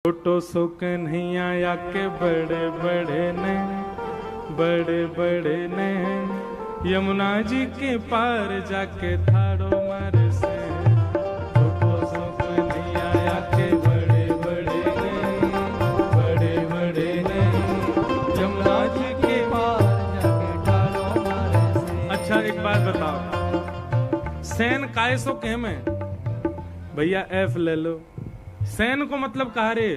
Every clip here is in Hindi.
छोटो सो कन्हैया या के बड़े बड़े ने यमुना जी के पार जाके थाड़ो मार से। छोटो सो कन्हैया या के बड़े बड़े ने यमुना जी के पार जाके थाड़ो मार से। अच्छा एक बात बताओ, सैन काय सो कह में भैया एफ ले लो। सैन को मतलब कहा रे,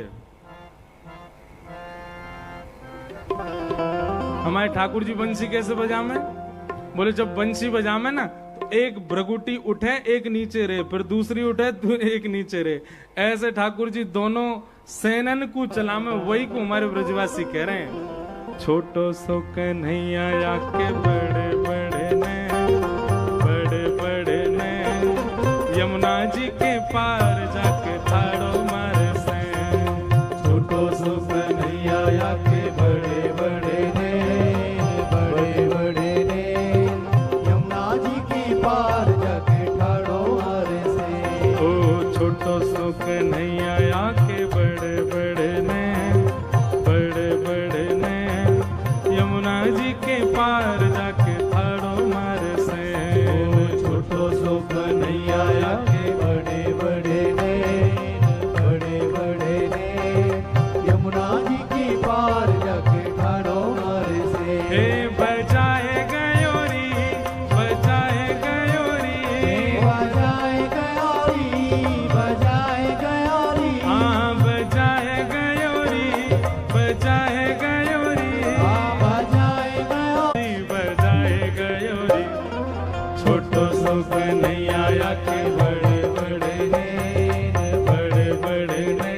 हमारे ठाकुर जी बंसी कैसे बजामे? बोले जब बंसी बजामे ना तो एक भ्रगुटी उठे एक नीचे रे, फिर दूसरी उठे तो एक नीचे रे। ऐसे ठाकुर जी दोनों सैनन को चलामे, वही को हमारे ब्रजवासी कह रहे हैं। छोटो सो कन्हैया या के बड़े बड़े ने यमुना जी के पार जाके थाड़ो मार से। छोटो सो कन्हैया या के बड़े बड़े ने यमुना जी के पार जाके थाड़ो मार से। ओ छोटो सो कन्हैया या के बड़े बड़े ने यमुना जी के पार जाके थाड़ो मार से। छोटो सो कन्हैया या के बड़े बड़े ने यमुना जी के पार जाके थाड़ो मार से। हे बजाए गयोरी बजाए गयोरी बजाए गयोरी बजाए गयोरी, हाँ बजाए गयोरी बजाए गयोरी, हाँ बजाए गयोरी। छोटो सो कन्हैया या के बड़े बड़े ने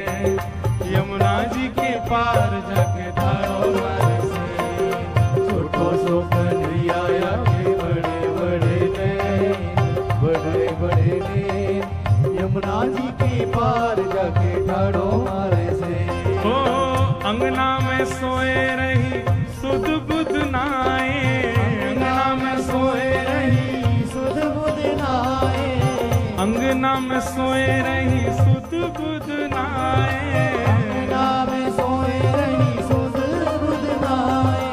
यमुना जी के पार जाके थाड़ो मार से। छोटो सो कन्हैया या के बड़े बड़े ने यमुना जी के पार जाके थाड़ो मार से। हो अंगना में सोए रही सुध बुध नाए, अंगना में सोए रही सुध बुध नाए, अंगना में सोए रही सुध बुध नाए, अंगना में सोए रही सुध बुध नाए।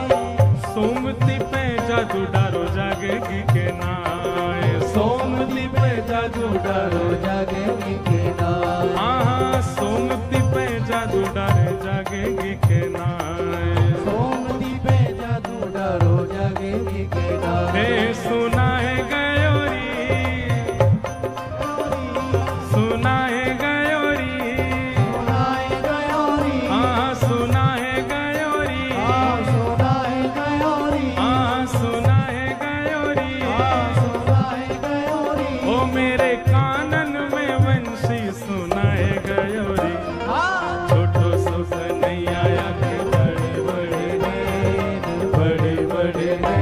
सोमती पे जादू डारो जागेगी के नाए, सोमती पे जादू डारो जागेगी के नाए, हाँ सोमती पे जादू डारो जागेगी के नाए, सोमती पे जादू डारो जागेगी के नाए। हे सुना है गयोरी सुना है गयोरी, हाँ सुना है गयोरी, हाँ सुना है गयोरी, हाँ सुना है गयोरी, हाँ सुना है गयोरी। ओ मेरे कानन में वंशी सुना है गयोरी। छोटो सो कन्हैया या के बड़े बड़े ने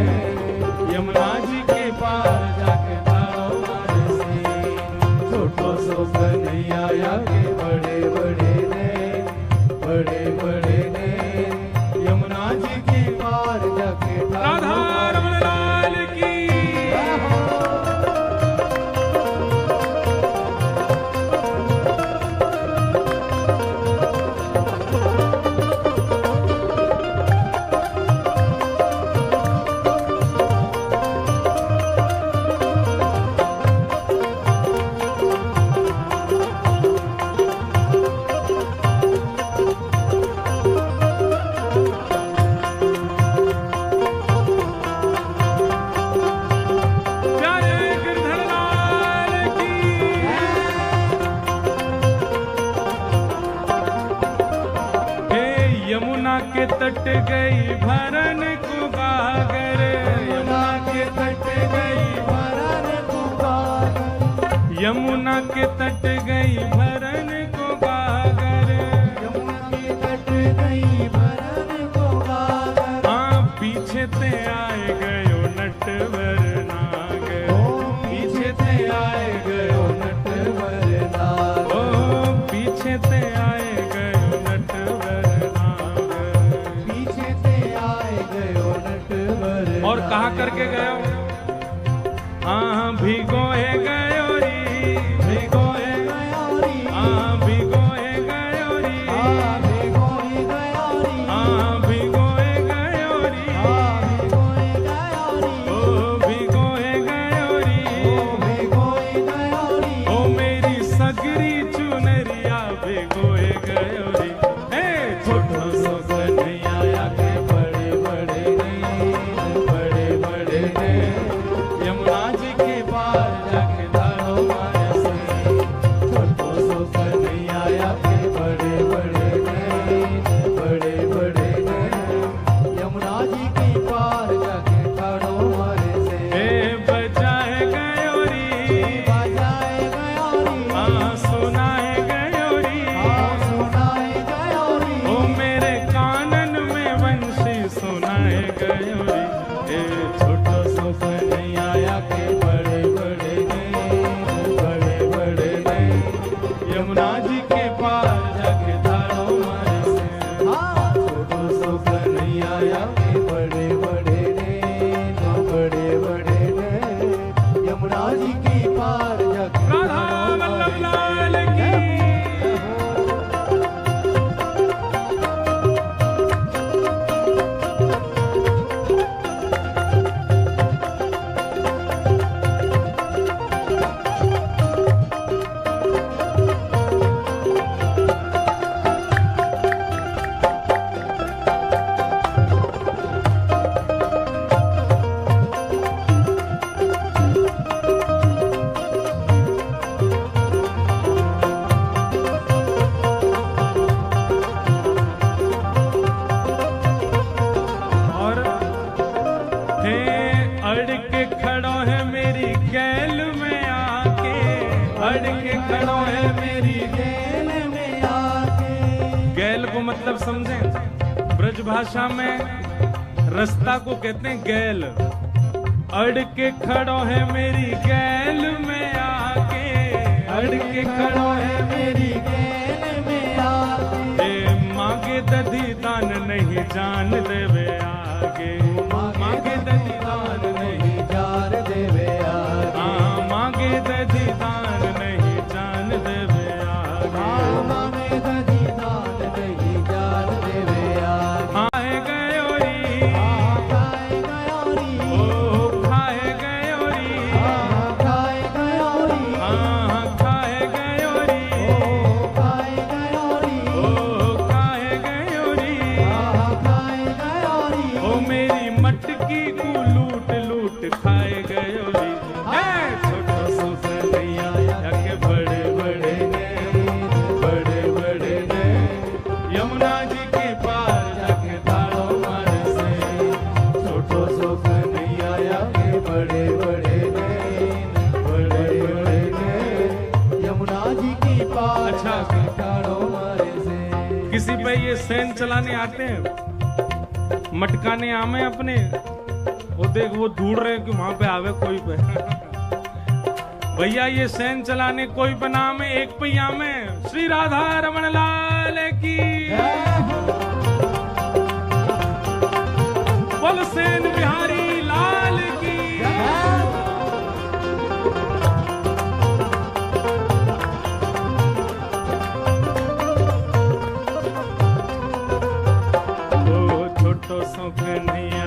यमुना जी के पार जाके थाड़ो मार से। छोटो सो कन्हैया या के बड़े बड़े ने यमुना जी के पार जाके राधा रमण लाल की। यमुना के तट गई भरन को गागर, यमुना के तट गई भरन को गागर, यमुना के तट गई भरन को गागर, यमुना के तट गई भरन को गागर। हाँ पीछे ते आए गयो नटवर नागर, पीछे ते आए गयो नटवर नागर, ओ पीछे ते आए गयो नटवर। और कहा करके गयो, हाँ भिगोए गयोरी भिगोए गयोरी, हाँ भिगोए गयोरी, हाँ गयो रे, हे छोटो सो कन्हैया आके बड़े बड़े नैन, बड़े बड़े नैन, यमुना जी के पार जाके ताड़ो मारे से। छोटो सो कन्हैया आके बड़े बड़े नैन, बड़े बड़े नैन, यमुना जी के पार जाके ताड़ो मारे से। हे बजाए गयो री, बजाए गयो री, हाँ सुनाए गयो री, हाँ सुनाए गयो री, ओ मेरे कानन में वंशी सुनाए गयो री। हे छोटो सो कन्हैया आके बड़े बड़े नैन, बड़े बड़े नैन, यमुना जी के पार जाके ताड़ो मारे से। हाँ छोटो सो कन्हैया आके बड़े बड़े नैन, बड़े बड़े नैन, यमुना जी के पार जाके राधा वल्लभ लाल की। और हे अड़ के खड़ो है मेरी गैल में आके, अड़ के खड़ो है मेरी गैल में आके। गैल को मतलब समझे, ब्रज भाषा में रास्ता को कहते हैं गैल। अड़ के खड़ो है मेरी गैल में आके, अड़ के खड़ो है मेरी गैल में आके। मांगे दधी दान नहीं जान देवे आगे, मांगे दधी दान नहीं जान देवे आगे, हाँ मांगे दधी दान नहीं जान देवे आगे, हाँ मांगे दधी दान नहीं जान देवे आगे। खाए गयो री, हाँ खाए गयो री, ओ खाए गयो री, हाँ खाए गयो री, हाँ खाए गयो री, ओ खाए गयो री, ओ खाए गयो री, हाँ खाए गयो री, ओ मेरी मटकी को लूट लूट खाए गयो री। हे छोटो सो कन्हैया आके बड़े बड़े नैन, बड़े बड़े नैन, यमुना जी के पार जाके ताड़ो मारे से। छोटो सो कन्हैया आके बड़े बड़े नैन, बड़े बड़े नैन, यमुना जी के पार जाके ताड़ो मारे से। किसी पे ये सेन चलाने आते हैं, मटकाने आमे अपने, वो देख वो ढूंढ रहे हैं कि वहां पे आवे कोई पे। भैया ये सेन चलाने कोई पे नाम है, एक पहिया में श्री राधा रमन लाल की। बोल सेन बिहारी लाल की। ओ छोटो सो कन्हैया